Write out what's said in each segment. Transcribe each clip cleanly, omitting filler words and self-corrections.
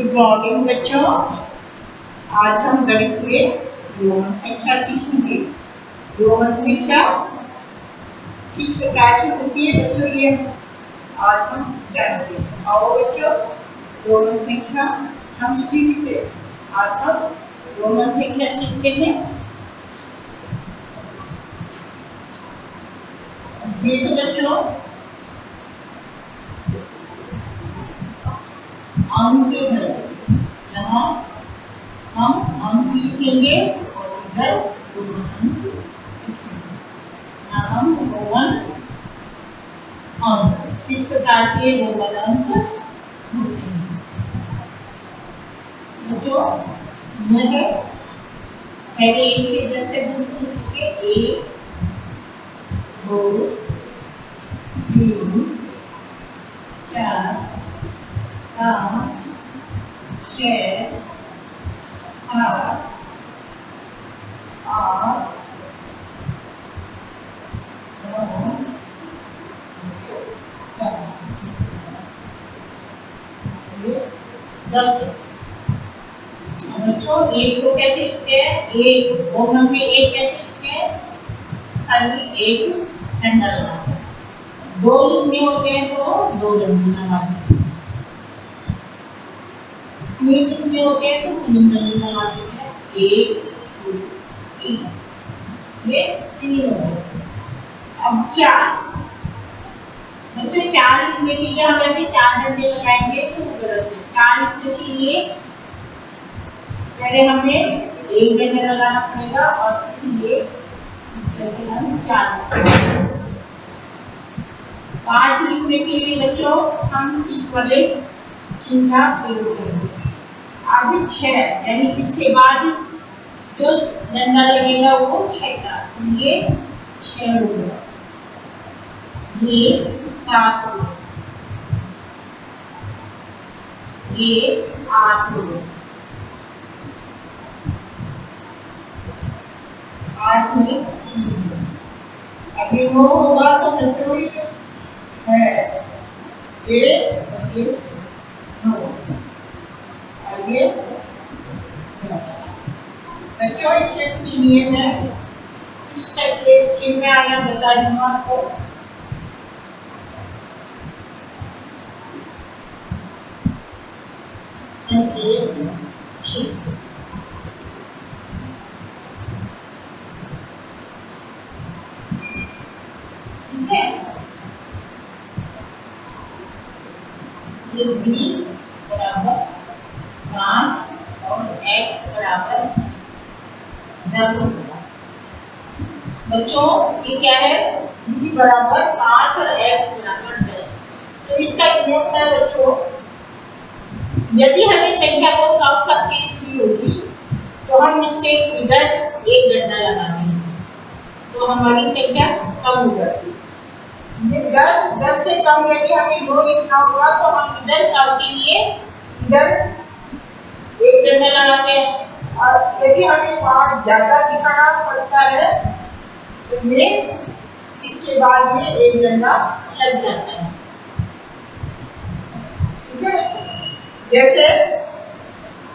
Good morning बच्चों। आज हम गणित में रोमन संख्या सीखेंगे। रोमन संख्या किस प्रकार से होती है बच्चों, ये आज हम जानते हैं। और बच्चों रोमन संख्या हम सीखते हैं। आज हम रोमन संख्या सीखते हैं। देखो बच्चों, अंक है जहाँ हम अंक लिखेंगे और इधर रोमन अंक लिखेंगे। यहाँ हम रोमन अंक किस प्रकार से रोमन अंक होते हैं बच्चों, यह है पहले 1 से 10 तक लिखेंगे। 1 2 3 4 5 6 7 8 9 10। बच्चों एक को कैसे लिखते हैं? एक रोमन में एक कैसे लिखते हैं? खाली एक डंडा लगाते हैं। 2 लिखने होते हैं तो 2 डंडे लगाते हैं। 3 लिखने होते हैं तो 3 डंडे लगाते हैं। 1 2 3, ये 3 हो गए। अब 4 बच्चों, 4 लिखने के लिए हम ऐसे 4 डंडे लगाएंगे तो गलत है। 4 लिखने के लिए पहले हमें 1 डंडा लगाना पड़ेगा और फिर ये जैसे हम 4। 5 लिखने के लिए बच्चों हम इस वाले चिन्ह का प्रयोग करेंगे। अभी 6 यानी इसके बाद जो डंडा लगेगा वो 6 का, तो ये 6 होगा। ये 7 होगा। ये 8 होगा। 8 में अभी 9 होगा तो बच्चों है ये 9 और ये बच्चों इसके कुछ नियम है। इस संकेत चिन्ह में आया बता दूंगा आपको। संकेत चिन्ह ठीक है। ये b बराबर 5 और x बराबर 10 होगा। बच्चों ये क्या है? b बराबर 5 और x बराबर 10। तो इसका नियम है बच्चों, यदि हमें संख्या को कम करके लिखनी होगी तो हम इसके इधर 1 डंडा लगाते हैं तो हमारी संख्या कम हो जाती है। 10 से कम यदि हमें 2 लिखना होगा तो हम इधर कम के लिए इधर 1 डंडा लगाते हैं। और यदि हमें 5 ज्यादा दिखाना पड़ता है तो ये इसके बाद में 1 डंडा लग जाता है। ठीक है, जैसे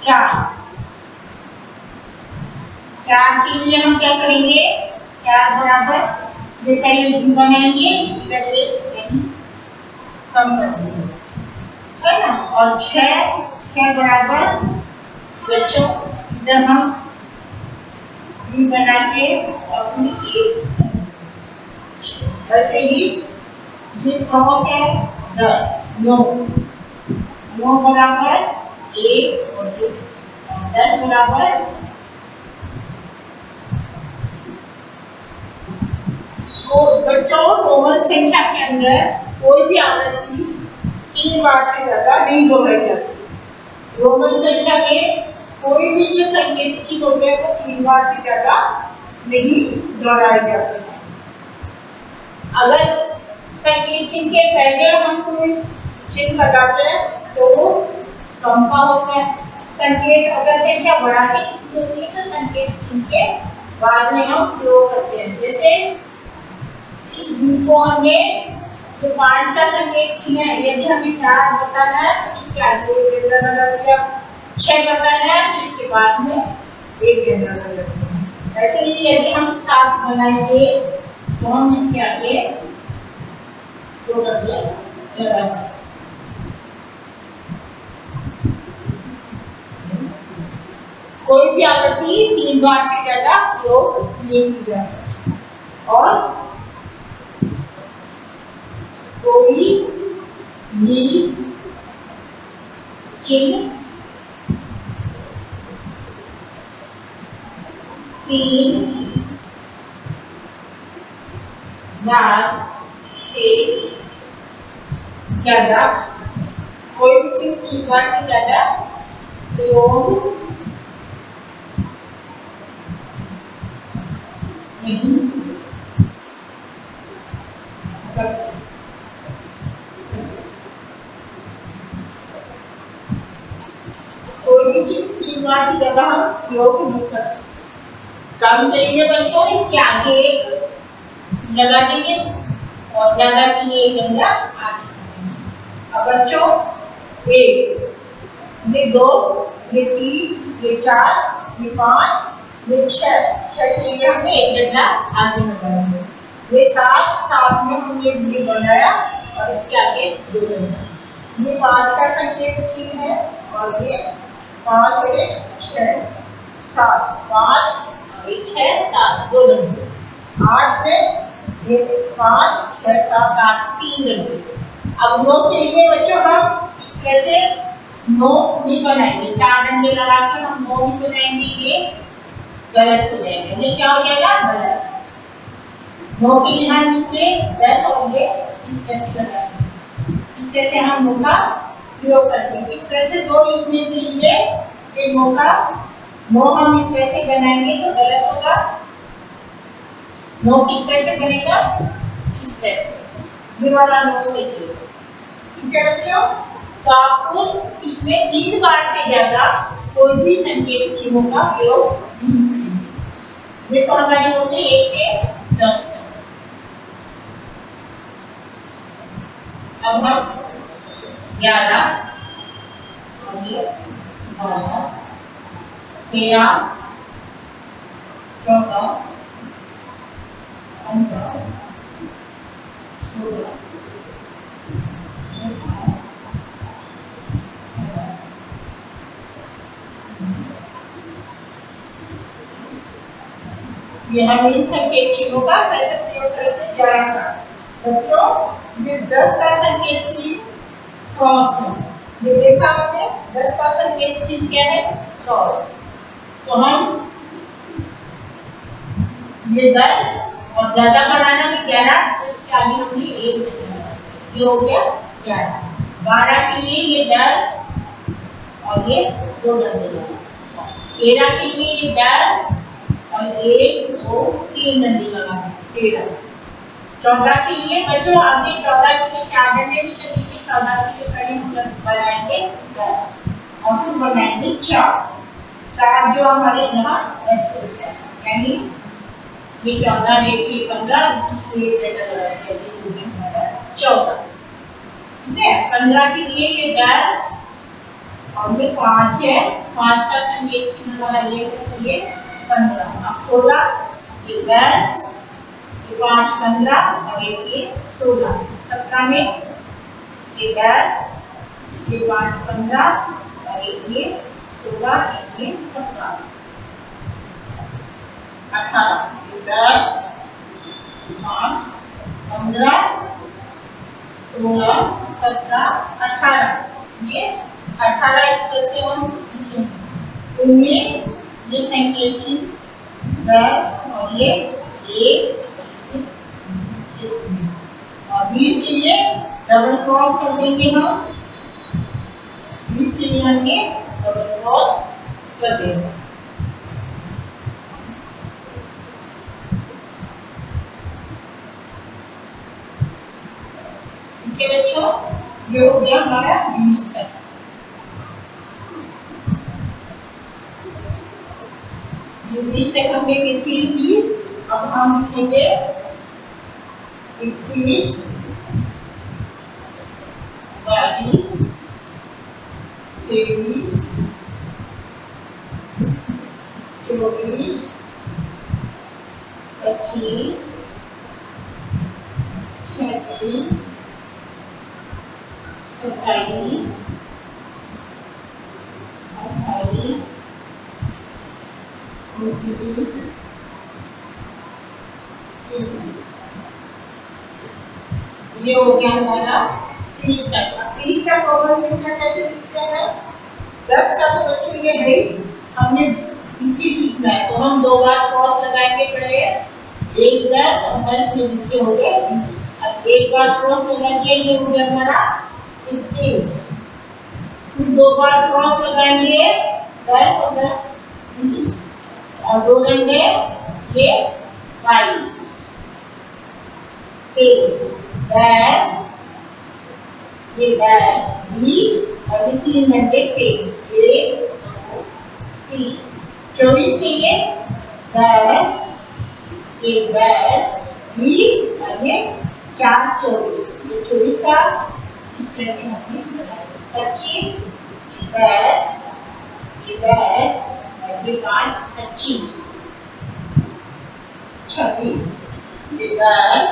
4 के लिए हम क्या करेंगे? 4 बराबर ये पहले भी बनाएंगे, इधर एक कम कर देंगे, है ना। और 6 बराबर बच्चों इधर हम भी बना के और फिर 1 ऐसे ही ये क्रॉस है 9 बराबर 1 और 10 बराबर तो बच्चों रोमन संख्या के अंदर कोई भी आवृत्ति 3 बार से ज्यादा नहीं दोहराई जाती। रोमन संख्या में कोई भी जो संकेत चिन्ह होते हैं वो 3 बार से ज्यादा नहीं दोहराए जाते हैं। अगर संकेत चिन्ह के पहले हम कोई चिन्ह लगाते हैं तो वो कम का होता है। संकेत अगर संख्या बढ़ा के लिखी होती है तो संकेत चिन्ह के बाद में हम प्रयोग करते हैं। जैसे इस b को हमने तो 5 का संकेत चिन्ह है, यदि हमें 4 बताना है तो इसके आगे एक केंद्र लगा दिया, 6 बताना है तो इसके बाद में एक केंद्र लगा दिया। ऐसे ही यदि हम 7 बनाएंगे तो हम इसके आगे 2 केंद्र लगा सकते हैं। कोई भी आकृति 3 बार से ज्यादा प्रयोग नहीं की जा सकती और कोई भी चिन्ह 3 बार से ज्यादा, कोई भी चिन्ह 3 बार से ज्यादा प्रयोग नहीं करते। कोई भी चीज 3 बार से ज्यादा हम प्रयोग नहीं कर सकते। कम करेंगे बच्चों, इसके आगे एक लगा देंगे और ज्यादा के लिए एक गंगा आगे। अब बच्चों एक, ये 2, ये 3, ये 4, ये 5, ये 6, 6 के लिए हमने एक गंगा आगे लगाया। ये 7, 7 में हमने ये बनाया और इसके आगे 2 गंगा। ये 5 का संकेत चिन्ह है और ये 5 और 6, 7, 5 और 6, 7, 2 गंगे। 8 में ये 5, 6, 7, 8, 3 गंगे। अब 9 के लिए बच्चों हम इस तरह से 9 नहीं बनाएंगे, 4 डंडे लगा के हम 9 नहीं बनाएंगे, ये गलत हो जाएगा। ये क्या हो जाएगा? गलत। 9 के लिए हम इसमें 10 और ये इस तरह से लगाएंगे, इस तरह से हम 9 का प्रयोग करेंगे। इस तरह से 2 लिखने के लिए ये 9 का 9 हम इस तरह से बनाएंगे तो गलत होगा। 9 किस तरह से बनेगा? इस तरह से, ये वाला 9 से ठीक है बच्चों। तो आपको इसमें 3 बार से ज्यादा कोई भी संकेत चिन्हों का प्रयोग नहीं करेंगे। ये तो हमारी होती है 1 से 10 तक। अब हम 11 और ये 12, 13, 14, 15, 16, ये हम इन संकेत चिन्हों का कैसे प्रयोग करते जाएगा बच्चों। ये 10 का संकेत चिन्ह क्रॉस है, ये देखा आपने 10 का संकेत चिन्ह क्या है? क्रॉस। तो हम ये 10 और ज्यादा बनाना भी 11, तो इसके आगे हमने 1 लगाया, ये हो गया 11। 12 के लिए ये 10 और ये 2 डंडे लगाए। 13 के लिए ये 10 और 1, 2, 3 डंडे लगाए 13। 14 के लिए बच्चों आपने 14 के लिए 4 डंडे भी लगेंगे, 14 के लिए कड़ी हम बनाएंगे 10 और फिर बनाएंगे 4 जो हमारे यहाँ ऐसे हो जाए, यानी ये 14, ये 15, इसलिए डंडा लगाएंगे 14। ठीक है, 15 के लिए ये 10 और ये 5 है, 5 का संकेत चिन्ह वाला ये 15। अब 16, ये 10, ये 5, 15 और ये 16। 17 में ये 10, ये 5, 15 और ये 16, ये 17। 18, ये 10, 5, 15, 16, 17, 18। ये 18 इस तरह से हम लिखेंगे। 19 ये संकेत चिन्ह 10 और ये 1 और 20 के लिए डबल क्रॉस कर देंगे हम। 20 के लिए हम ये डबल क्रॉस कर देंगे। ठीक है बच्चों, ये हो गया हमारा 20 तक। ये 20 तक हमने गिनती की। अब हम लिखेंगे 21, 22, 23, 24, 25, 26, 27, 28, 29, 30। ये हो गया हमारा 30 तक। अब 30 का कॉमन सेक्टर कैसे लिखते हैं? 10 का तो बच्चों ये है हमने गिनती सीखना है, तो हम दो बार क्रॉस लगाएंगे पहले, एक 10 और 10 के नीचे हो गए 20। अब एक बार क्रॉस लगा दिया, ये हो गया हमारा 21। फिर दो बार क्रॉस लगाएंगे 10 और 10 20 और दो लेंगे ये 22, 23, 10, ये 10, 20 और ये 3 घंटे 23, 1 2 3, 24 के लिए 10, ये 10, 20 और ये 4 24, ये 24 का इस तरह से हमने बनाया। 25, 10, ये 10 और ये 5 25, 26, ये 10,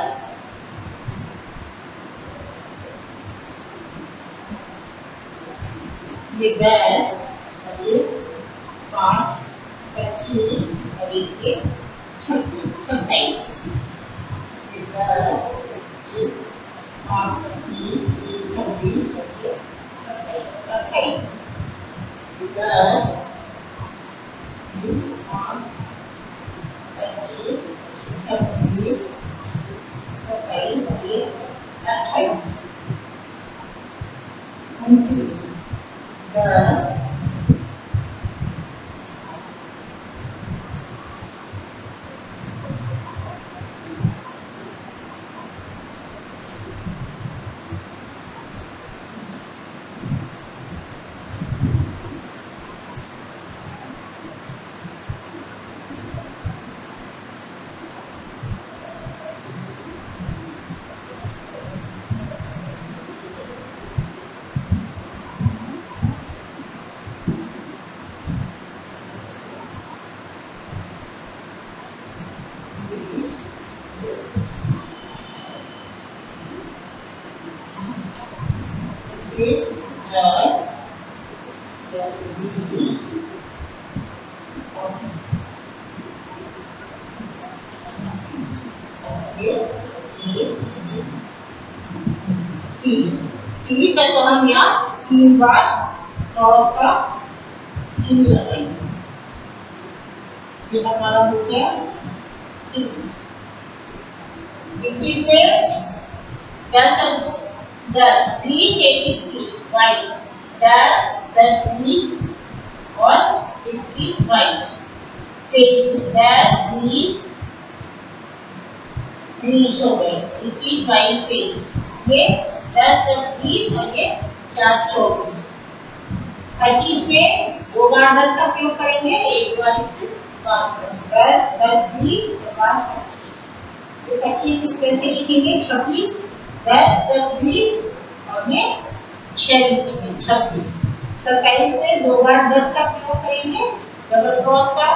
ये 10 और ये 5 25 और ये 26 27, ये 10, ये 5 25, ये 26 और ये 27 28, ये 10, ये 5 25, 26, 27 और ये 28, 29, 10, this, 10, 20, ये 30, 30 है तो हम यहाँ 3 बार क्रॉस का चिन्ह लगाएंगे। ये हमारा हो गया 30। 21 में 10 10 20 21 22, 10 10 20 और 21 22, 23 में 10 20 20 हो गए, 21 22 23, ये 10 10 20 और ये 4 24। 25 में दो बार 10 का प्रयोग करेंगे, एक बार इसे 10 10 20 और 5 25, ये 25 इस तरह से लिखेंगे, 26 10 10 20 और ये 6 लिखेंगे 26। 27 में दो बार 10 का प्रयोग करेंगे, डबल क्रॉस का,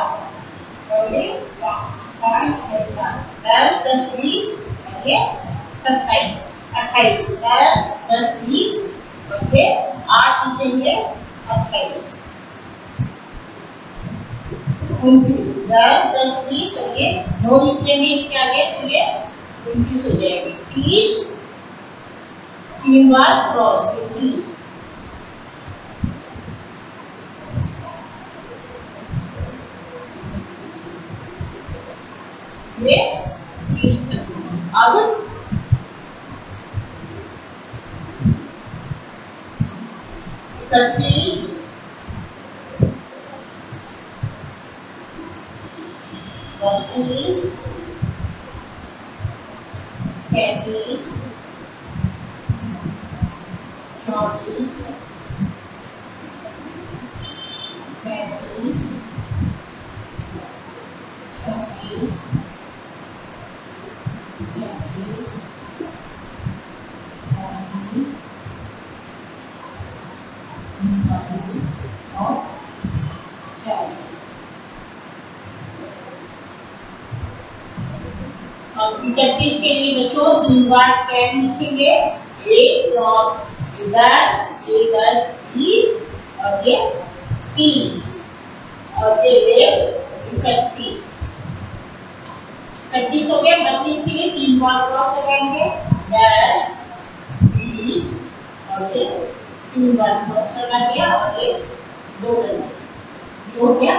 और ये 5 6 7 10 10 20 और ये 27। 28 10 10 20 और ये 8 लिखेंगे 28। 29 10 10 20 और ये 9 लिखेंगे इसके आगे, तो ये 29 हो जाएगी। 30 3 बार क्रॉस, ये 30, ये 30 तक। अब 31 32 33 34 35 36 37 38 और 40। अब 31 के लिए बच्चों 3 बार 10 लिखेंगे। 1 क्रॉस 10 20 और ये 30 और ये 31। 31 हो गया। 32 के लिए 3 बार क्रॉस लगाएंगे। 10 20 और ये 3 बार क्रॉस लगा दिया और ये 2 लगा दिया। हो गया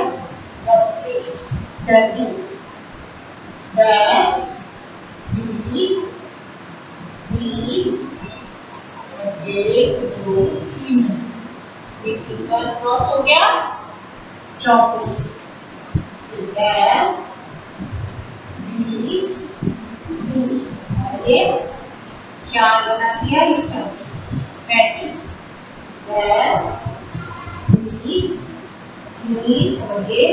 32 30 10 20 20 और 1 2 3 ये 3 बार क्रॉस हो गया। 34 10 20 20 और ये 4 बना दिया। ये 34 35 10 20 20 और ये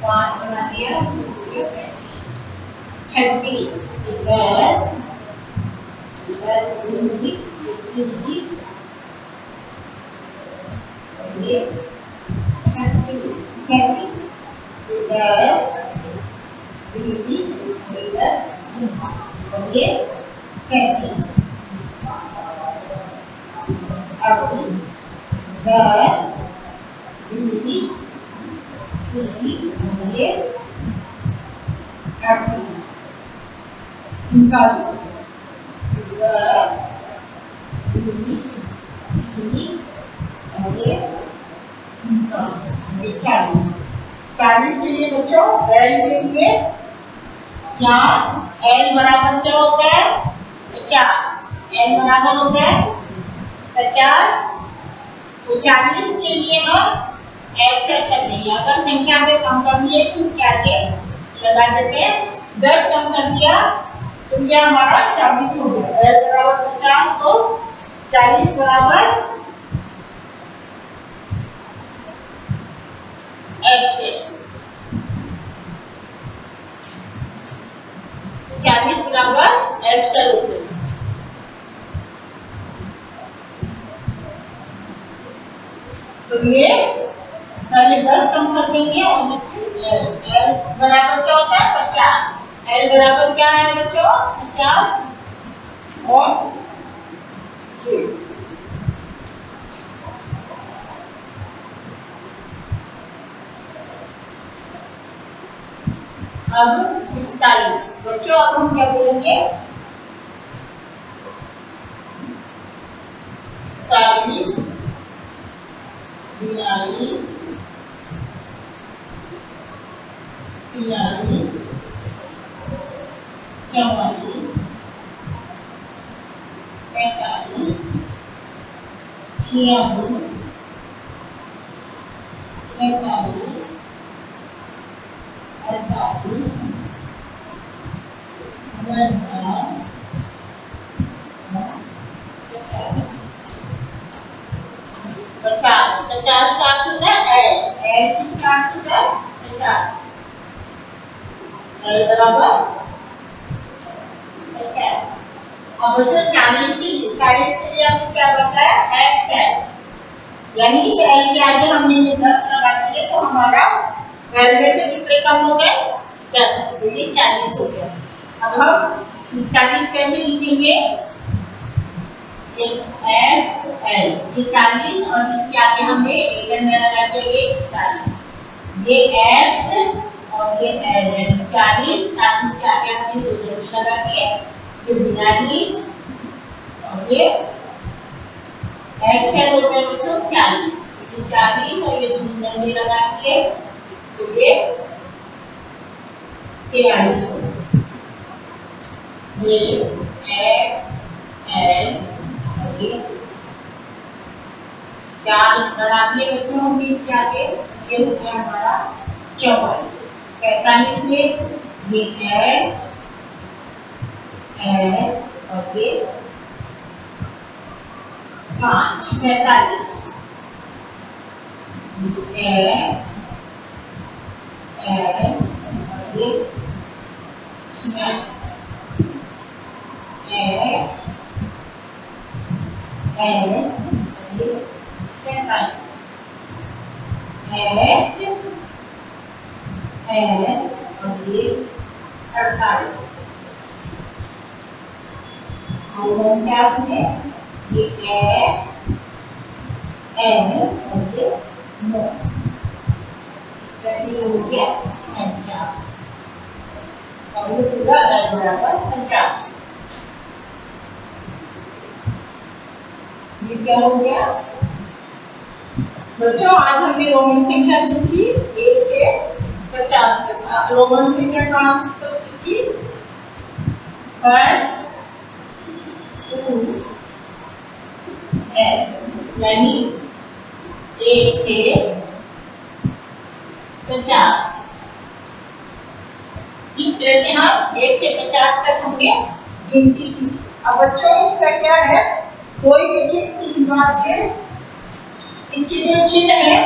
5 बना दिया। 36 10 10 20 20 और ये 36 37 10 20 10 और ये 37 38 10 20 20 और ये 38 39 10 20 20 और ये 40 40 के लिए बच्चों एल के लिए यहाँ एल बराबर क्या होता है 50। एल बराबर होता है 50। तो 40 के लिए हम एक्स एल कर देंगे। अगर संख्या में कम करनी है तो उसके आगे लगा देते हैं। 10 कम कर दिया तो क्या हमारा 40 हो गया। एल बराबर 50 तो 40 बराबर एक्स एल। 40 बराबर एक्स एल हो गया। तो ये पहले 10 कम कर देंगे और एल बराबर क्या होता है 50। एल बराबर क्या है बच्चों 50 और अब 45 बच्चों अब हम क्या बोलेंगे 40 42 43 44 45 46 47 48 50 50 का अर्थ होता है एल। एल किसका अर्थ होता है 50। एल बराबर 50। अब बच्चों 40 के लिए हमने क्या बताया एक्स एल। यानी इस एल के आगे हमने ये 10 लगा दिए तो हमारा एल में से कितने कम हो गए 10 तो ये 40 हो गया। अब हम 40 कैसे लिखेंगे ये एक्स एल ये 40 और इसके आगे हमने एक अंदर लगा दिया ये 40। ये एक्स और ये एल है 40 40 के आगे हमने दो जोड़े लगा दिए ये 42 और ये एक्स एल होता है बच्चों 40। ये 40 और ये दो जोड़े लगा दिए तो ये 43 हो गया। ये एक्स एल और ये 4 बना दिए बच्चों हमने इसके आगे ये हो गया हमारा 44। 45 में ये एक्स एल और ये 5 45 एक्स एल और ये 46 एक्स एल और ये 47 48 H N और ये 48 और क्या है ये X N और ये 9 इस तरह से हो गया 50 और ये पूरा L बराबर 50 ये क्या हो गया बच्चों आज हमने रोमन संख्या सीखी 1 से 50 तक रोमन संख्या कहाँ तक सीखी फर्स्ट टू यानी 1 से 50 इस तरह से हम 1 से 50 तक हमने गिनती सीखी। अब बच्चों इसका क्या है कोई भी चिन्ह की बात से इसकी जो चिन्ह है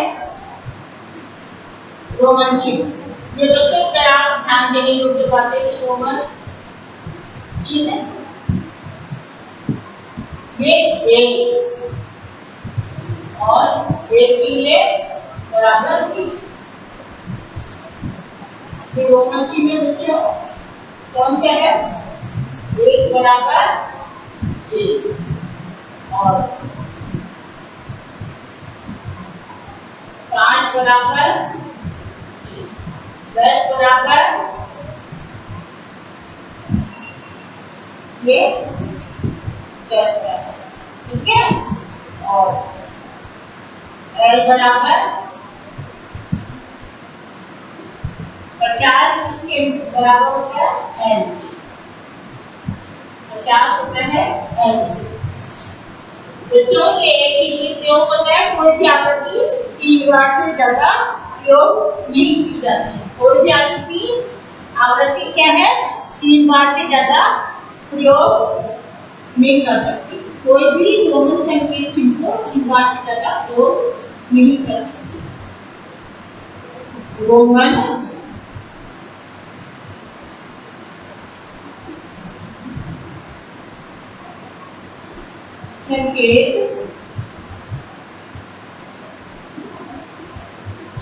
रोमन चिन्ह ये बच्चों क्या आप ध्यान देने योग्य बात है कि रोमन चिन्ह ये A और एक के लिए बराबर B ये रोमन चिन्ह बच्चों कौन सा है 1 बराबर A और 5 बराबर 10 बराबर ये 10 बराबर ठीक है और L बराबर 50 इसके बराबर हो गया L 50 होता है L बच्चों के एक ही लिए प्रयोग होता है कोई भी आवृत्ति 3 बार से ज्यादा प्रयोग नहीं की जाती कोई भी आवृत्ति क्या है 3 बार से ज्यादा प्रयोग नहीं कर सकती कोई भी रोमन संकेत चिन्ह को 3 बार से ज्यादा प्रयोग नहीं कर सकती रोमन संकेत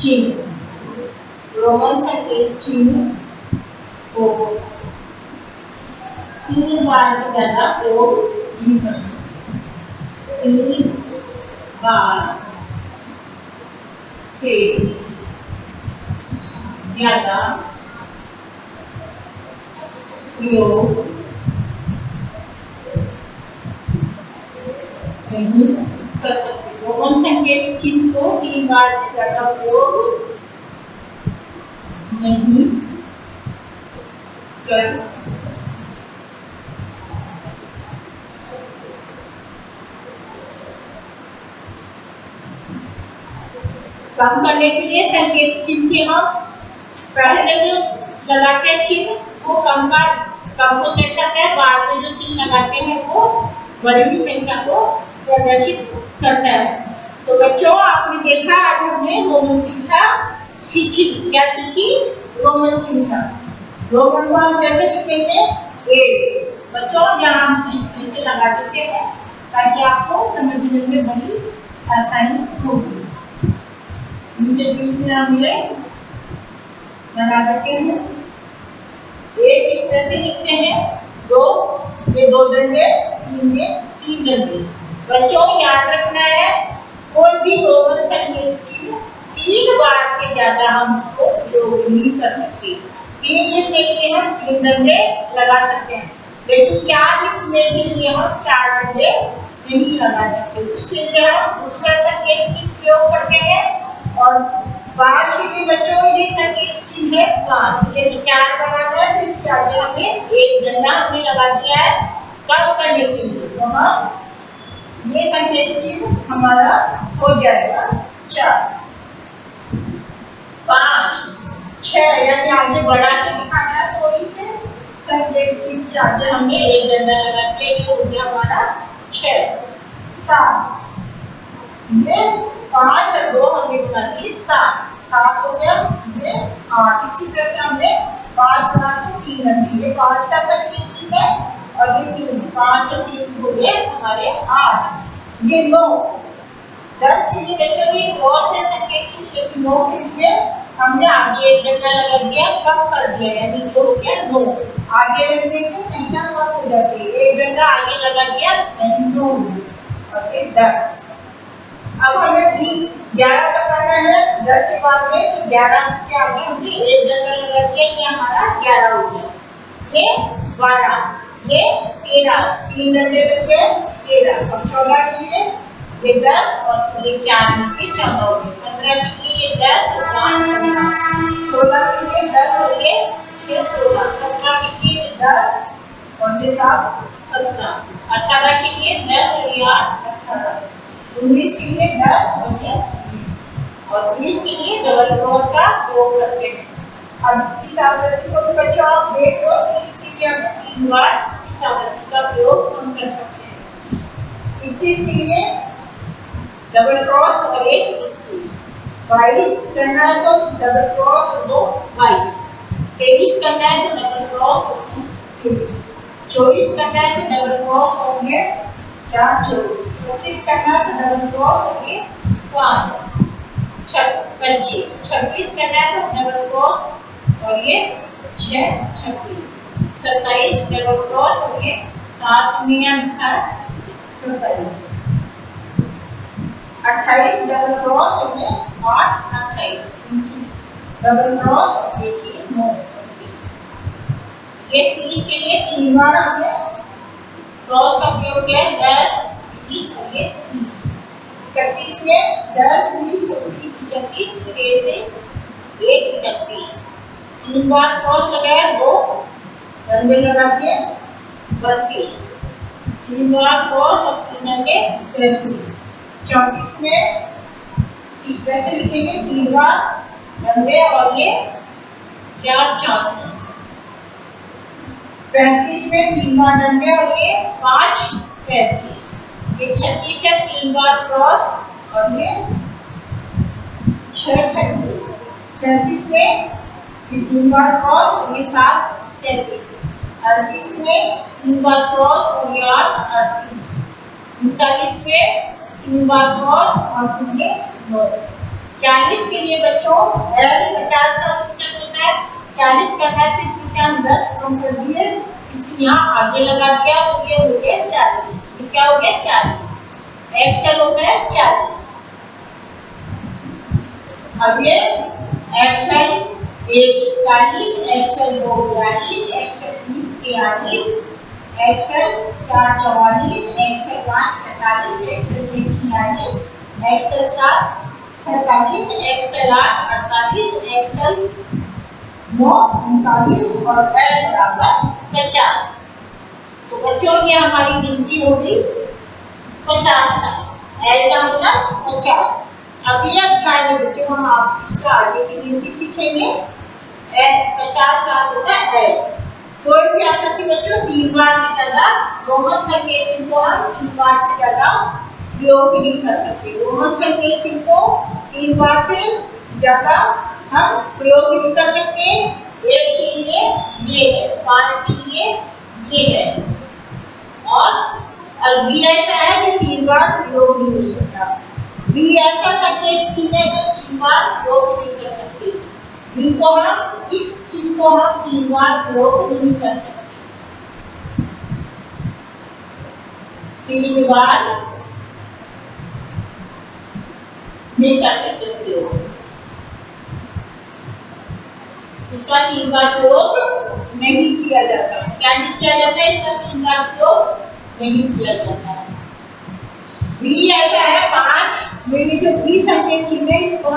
चिन्ह रोमन संकेत चिन्ह को 3 बार से ज्यादा प्रयोग नहीं कर सकते 3 बार से ज्यादा प्रयोग नहीं कर सकते रोमन संकेत चिन्ह को 3 बार से ज्यादा प्रयोग नहीं कर कम करने के लिए संकेत चिन्ह के हम पहले जो लगाते हैं चिन्ह वो कम को दर्शाता है बाद में जो चिन्ह लगाते हैं वो बड़ी संख्या को प्रदर्शित करता है तो बच्चों आपने देखा आज हमने रोमन संख्या सीखी क्या सीखी रोमन संख्या रोमन को हम कैसे लिखेंगे A बच्चों यहाँ हम इस तरह से लगा देते हैं ताकि आपको समझने में बड़ी आसानी होगी इनके बीच में हम ये लगा देते हैं एक इस तरह से लिखते हैं दो ये 2 डंडे 3 में 3 डंडे बच्चों याद रखना है कोई भी रोमन संकेत चिन्ह 3 बार से ज्यादा हम उसको प्रयोग नहीं कर सकते 3 लिखने के लिए हम 3 डंडे लगा सकते हैं लेकिन 4 लिखने के लिए हम 4 डंडे नहीं लगा सकते इसके लिए हम दूसरा संकेत चिन्ह प्रयोग करते हैं और 5 के लिए बच्चों ये संकेत चिन्ह है 5 ये 4 बनाना है तो इसके आगे हमने एक डंडा हमने लगा दिया है कम करने के लिए तो हम ये संकेत चिन्ह हमारा हो जाएगा 4 5 6 यानी आगे बढ़ा के दिखाना है तो इसे संकेत चिन्ह के आगे हमने एक डंडा लगा के ये हो गया हमारा 6 7 ये 5 और 2 हमने बना दिए 7 हो गया ये 8 इसी तरह से हमने 5 बना के 3 रख दिए 5 का संकेत चिन्ह है और ये 3 5 और 3 हो गए हमारे 8 ये 9 10 के लिए बच्चों ये क्रॉस है संकेत चिन्ह, लेकिन 9 के लिए हमने आगे एक डंडा लगा दिया, कम कर दिया, यानी जो हो गया 9। आगे लगने से संख्या कम हो जाती है, एक डंडा आगे लगा दिया यानी 9, और फिर 10। अब हमें भी 11 का करना है 10 के बाद में, तो 11 के आगे हमने एक डंडा लगा दिया, ये हमारा 11 हो गया, ये 12, ये 13, 3 डंडे लग गए 13, और 14 के लिए ये 10 और ये 4 मिलके 14 हो गए, 15 के लिए ये 10 और 5 15, 16 के लिए 10 और ये 6 16, 17 के लिए 10 और ये 7 17, 18 के लिए 10 और ये 8 18, 19 के लिए 10 और ये 20, और 20 के लिए डबल क्रॉस का प्रयोग करते हैं। अब इस आवृत्ति को भी बच्चों आप देख लो, 30 के लिए हम 3 बार इस आवृत्ति का प्रयोग हम कर सकते हैं। 21 के लिए डबल क्रॉस और एक 21, 22 करना है तो डबल क्रॉस और 2 22, 23 करना है तो डबल क्रॉस और 23, 24 करना है तो डबल क्रॉस और ये 4 24, 25 करना है तो डबल क्रॉस और ये 5 25, 26 करना है तो डबल क्रॉस और ये 6 26, 27 डबल क्रॉस और ये 7 में 27, 28 डबल क्रॉस और ये 8 28, 29 डबल क्रॉस और ये 9, ये 30 के लिए 3 बार हमने क्रॉस का प्रयोग किया, 10 20 और ये 30, 31 में 10 20 और 30 31, फिर से 1 31, 3 बार क्रॉस लगाया, 2 डंडे लगा के 32, 3 बार क्रॉस और 3 डंडे 33, 34 में इस तरह से लिखेंगे, 3 बार डंडे और ये 4 34, 35 में 3 बार डंडे और ये 5 35, ये 36 है 3 बार क्रॉस और ये 6 36, 37 में ये 3 बार क्रॉस और ये 7 37, 38 में 3 बार क्रॉस और ये 8 38, 39 में 3 बार क्रॉस और फिर ये 9, 40 के लिए बच्चों L 50 का सूचक होता है, 40 करना है तो इसमें से हम 10 कम कर दिए, इसको यहाँ आगे लगा दिया तो ये हो गया 40, ये क्या हो गया 40, एक्सेल हो गया 40। अब ये एक्सेल 1 41, एक्सेल 2 42, एक्सेल 3 43, एक्सेल 4 44, एक्सेल 5 45, एक्सेल 6 46, एक्सेल 7 47, एक्सेल 8 48, एक्सेल 9 39 और L बराबर 50। तो बच्चों ये हमारी गिनती हो गई 50 तक, L का मतलब 50। अगले अध्याय में बच्चों हम आप इसका आगे की गिनती सीखेंगे। 50 का होता है L। कोई भी आकृति बच्चों 3 बार से ज्यादा रोमन संकेत चिन्ह को हम 3 बार से ज्यादा प्रयोग नहीं कर सकते। रोमन संकेत चिन्ह को 3 बार से ज्यादा हम प्रयोग नहीं कर सकते। 1 के लिए ये है, 5 के लिए ये है, और V ऐसा है कि 3 बार प्रयोग नहीं हो सकता। V ऐसा संकेत चिन्ह है जो 3 बार प्रयोग नहीं कर सकते। V को हम इस चिन्ह को हम 3 बार प्रयोग नहीं कर सकते। 3 बार नहीं कर सकते प्रयोग, इसका 3 बार प्रयोग नहीं किया जाता। क्या नहीं किया जाता है? इसका 3 बार प्रयोग नहीं किया जाता है। V ऐसा है 5 में जो V संकेत चिन्ह है इसको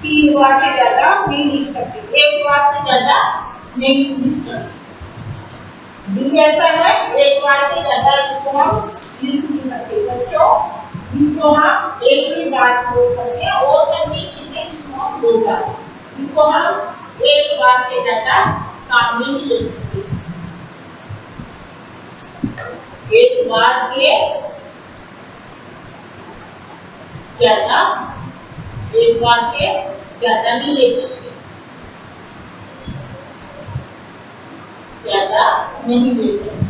3 बार से ज्यादा नहीं लिख सकते, 1 बार से ज्यादा नहीं लिख सकते। V ऐसा है 1 बार से ज्यादा इसको हम लिख नहीं सकते। बच्चों V को हम एक ही बार प्रयोग करते हैं, और संकेत चिन्ह है इसको हम 2 बार, V को हम 1 बार से ज्यादा काम में नहीं ले सकते। 1 बार से ज्यादा, 1 बार से ज्यादा नहीं ले सकते, ज्यादा नहीं ले सकते।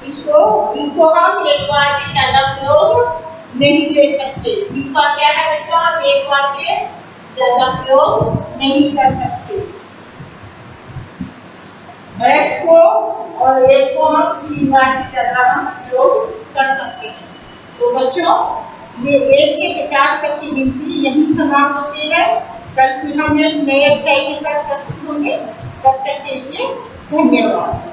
इनको हम एक बार से ज्यादा प्रयोग नहीं ले सकते। इनका क्या है बच्चों, हम एक बार से ज्यादा प्रयोग नहीं कर सकते। x को और 1 को हम 3 बार से ज्यादा हम प्रयोग कर सकते हैं। तो बच्चों ये 1 से 50 तक की गिनती यही समाप्त होती है। कल फिर हम एक नए अध्याय के साथ प्रस्तुत होंगे। तब तक के लिए धन्यवाद।